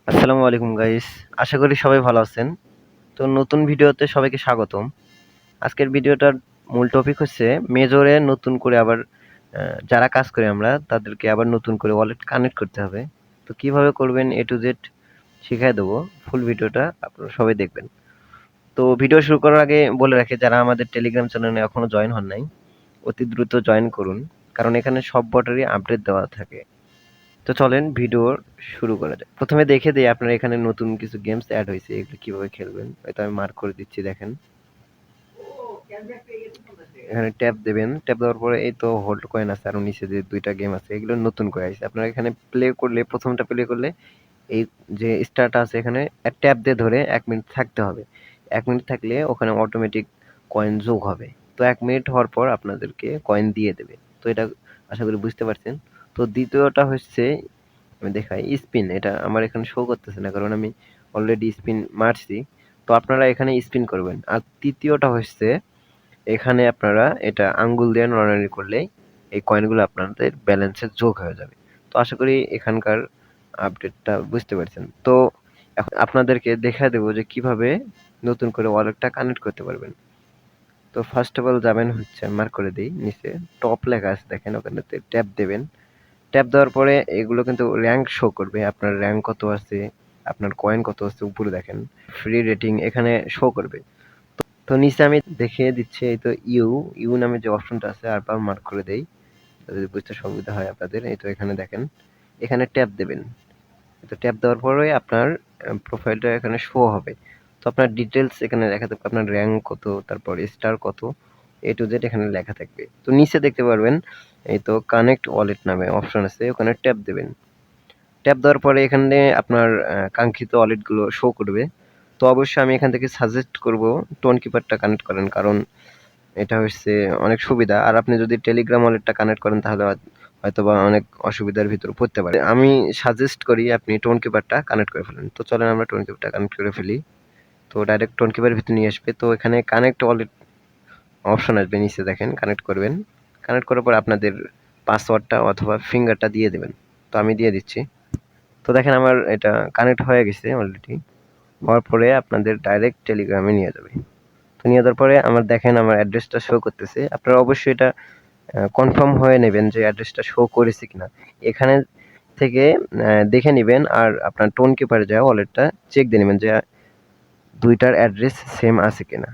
আসসালামু আলাইকুম গাইস। আশা করি সবাই ভালো আছেন। তো নতুন ভিডিওতে সবাইকে স্বাগতম। আজকের ভিডিওটার মূল টপিক হচ্ছে মেজরে নতুন করে আবার যারা কাজ করি আমরা তাদেরকে আবার নতুন করে ওয়ালেট কানেক্ট করতে হবে। তো কিভাবে করবেন A to Z শিখাই দেবো। ফুল ভিডিওটা আপনারা সবাই দেখবেন। তো ভিডিও শুরু করার আগে বলে রাখি যারা আমাদের টেলিগ্রাম চ্যানেলে এখনো জয়েন হন নাই, অতি দ্রুত জয়েন করুন। কারণ এখানে সব বটেরই আপডেট দেওয়া থাকে। তো চলেন ভিডিও শুরু করা যাক। প্রথমে দেখে দেই আপনার এখানে নতুন কিছু গেমস এড হয়েছে, এগুলো কিভাবে খেলবেন। হয়তো আমি মার্ক করে দিচ্ছি, দেখেন। এখানে ট্যাপ দেবেন, ট্যাপ দেওয়ার পরে এই তো হোল্ড কয়েন আছে, আর নিচে যে দুইটা গেম আছে এগুলো নতুন করে আসছে। আপনারা এখানে প্লে করলে, প্রথমটা প্লে করলে এই যে স্টারটা আছে এখানে ট্যাপ দিয়ে ধরে 1 মিনিট থাকতে হবে। 1 মিনিট থাকলে ওখানে অটোমেটিক কয়েন যোগ হবে। তো 1 মিনিট হওয়ার পর আপনাদেরকে কয়েন দিয়ে দেবে। তো এটা আশা করি বুঝতে পারছেন। তো দ্বিতীয়টা হচ্ছে, আমি দেখাই স্পিন। এটা আমার এখানে শো করতেছে না কারণ আমি অলরেডি স্পিন মারছি। তো আপনারা এখানে স্পিন করবেন। আর তৃতীয়টা হচ্ছে, এখানে আপনারা এটা আঙ্গুল দিয়ে নড়ানড়ি করলেই এই কয়েনগুলো আপনাদের ব্যালেন্সে যোগ হয়ে যাবে। তো আশা করি এখানকার আপডেটটা বুঝতে পারছেন। তো এখন আপনাদেরকে দেখায় দেবো যে কিভাবে নতুন করে ওয়ালেটটা কানেক্ট করতে পারবেন। তো ফার্স্ট অফ অল যাবেন হচ্ছে, মার্ক করে দিই, নিচে টপ লেখা আছে দেখেন, ওখানেতে ট্যাপ দেবেন। ট্যাপ দেওয়ার পরে এগুলো কিন্তু র্যাঙ্ক শো করবে, আপনার র্যাঙ্ক কত আছে, আপনার কয়েন কত আছে, উপরে দেখেন ফ্রি রেটিং এখানে শো করবে। তো নিচে আমি দেখিয়ে দিচ্ছি, এই তো ইউ ইউ নামে যে অপশনটা আছে, আর বার মার্ক করে দেই যদি বুঝতে সুবিধা হয় আপনাদের। এই তো এখানে দেখেন, এখানে ট্যাপ দেবেন। তো ট্যাপ দেওয়ার পরে আপনার প্রোফাইলটা এখানে শো হবে। তো আপনার ডিটেলস এখানে লেখা থাকবে, আপনার র্যাঙ্ক কত, তারপর স্টার কত, A to Z এখানে লেখা থাকবে। তো নিচে দেখতে পারবেন এই তো কানেক্ট ওয়ালেট নামে অপশন আছে, ওখানে ট্যাপ দেবেন। ট্যাপ দেওয়ার পরে এখানে আপনার কাঙ্ক্ষিত ওয়ালেটগুলো শো করবে। তো অবশ্যই আমি এখান থেকে সাজেস্ট করব টোন কিপারটা কানেক্ট করেন, কারণ এটা হচ্ছে অনেক সুবিধা। আর আপনি যদি টেলিগ্রাম ওয়ালেটটা কানেক্ট করেন তাহলে হয়তোবা অনেক অসুবিধার ভিতর পড়তে পারে। আমি সাজেস্ট করি আপনি টোন কিপারটা কানেক্ট করে ফেলেন। তো চলেন আমরা টোন কিপারটা কানেক্ট করে ফেলি। তো ডাইরেক্ট টোন কিপারের ভিতরে নিয়ে আসবে। তো এখানে কানেক্ট ওয়ালেট অপশন আসবে, নিচে দেখেন কানেক্ট করবেন। কানেক্ট করার পর আপনাদের পাসওয়ার্ডটা অথবা ফিঙ্গারটা দিয়ে দেবেন। তো আমি দিয়ে দিচ্ছি। তো দেখেন আমার এটা কানেক্ট হয়ে গেছে অলরেডি। হওয়ার পরে আপনাদের ডাইরেক্ট টেলিগ্রামে নিয়ে যাবে। তো নিয়ে যাওয়ার পরে আমার দেখেন আমার অ্যাড্রেসটা শো করতেছে। আপনারা অবশ্যই এটা কনফার্ম হয়ে নেবেন যে অ্যাড্রেসটা শো করেছে কিনা। এখানে থেকে দেখে নিবেন, আর আপনার টোন কিপারে যায় ওয়ালেটটা চেক দিয়ে নেবেন যে দুইটার অ্যাড্রেস সেম আছে কিনা।